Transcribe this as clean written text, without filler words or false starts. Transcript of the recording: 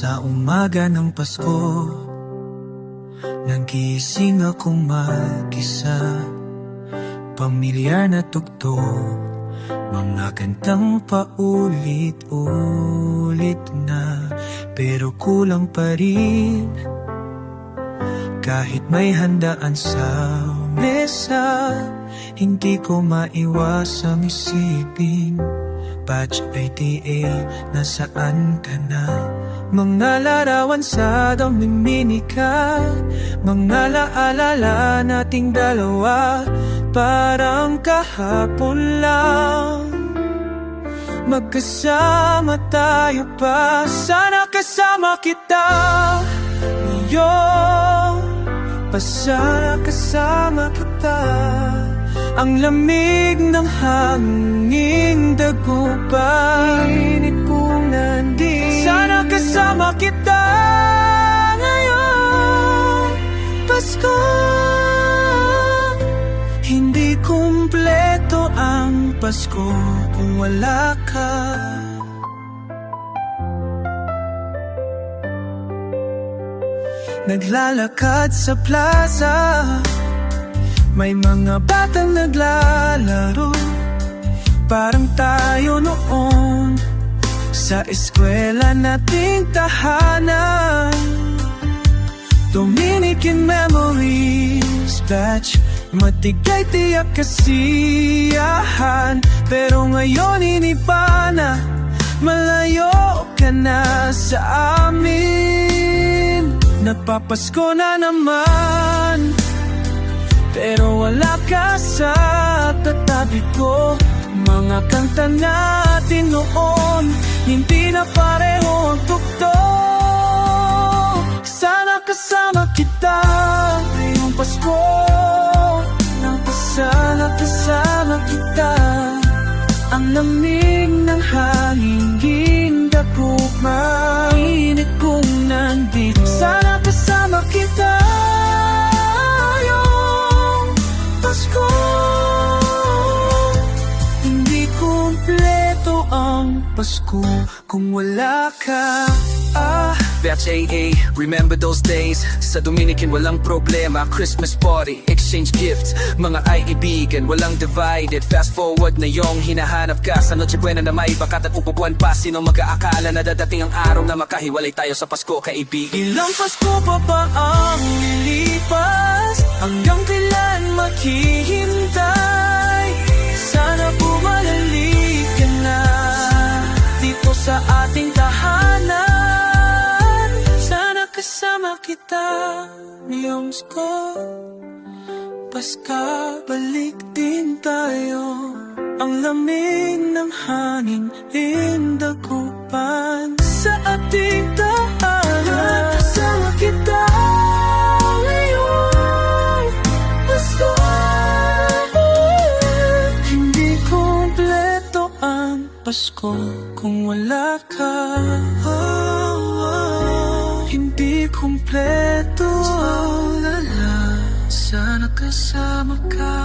Sa umaga ng Pasko, nagising akong mag-isa. Pamilyar na tugtog, mga kantang paulit-ulit na. Pero kulang pa rin, kahit may handaan sa mesa. Hindi ko maiwasang isipin, Batch ITA, nasaan ka na? Mga larawan sa Dominica, mga laalala nating dalawa, parang kahapon lang. Magkasama tayo pa, sana kasama kita ngayon. Sana kasama kita. Ang lamig ng hangin, dagupan, init kong nandito. Sana kasama kita ngayon, Pasko. Hindi kumpleto ang Pasko kung wala ka. Naglalakad sa plaza, may mga batang naglalaro, parang tayo noon sa eskwela nating tahanan. Dominican memories, Batch, matigay tiyak kasiyahan. Pero ngayon iniba na, malayo ka na sa amin. Nagpapasko na naman, pero wala ka sa katabi ko. Mga kanta natin noon, hindi na pareho ang tugtog. Sana kasama kita ngayong Pasko. Sana kasama kita. Ang lamig ng hangin, dagupan, init kong nandito. Sana kasama kita ngayong Pasko. Hindi kumpleto ang Pasko kung wala ka. Batch AA, remember those days? Sa Dominican walang problema, Christmas party, exchange gifts, mga kaibigan, walang divided. Fast forward na yung hinahanap ka sa Noche Buena na may bakat at upupuan pa. Sino mag-aakala na dadating ang araw na makahiwalay tayo sa Pasko, kaibigan? Ilang Pasko pa ba ang lilipas? Hanggang kailan maghihintay? Sana bumalik ka na dito sa ating tahanan. Kasama kita ngayong Pasko. Paska, balik din tayo. Ang lamig ng hangin, dagupan sa ating tahanan. Kasama kita ngayong Pasko. Hindi kumpleto ang Pasko kung wala ka. Hindi kumpleto, lala, sana kasama ka.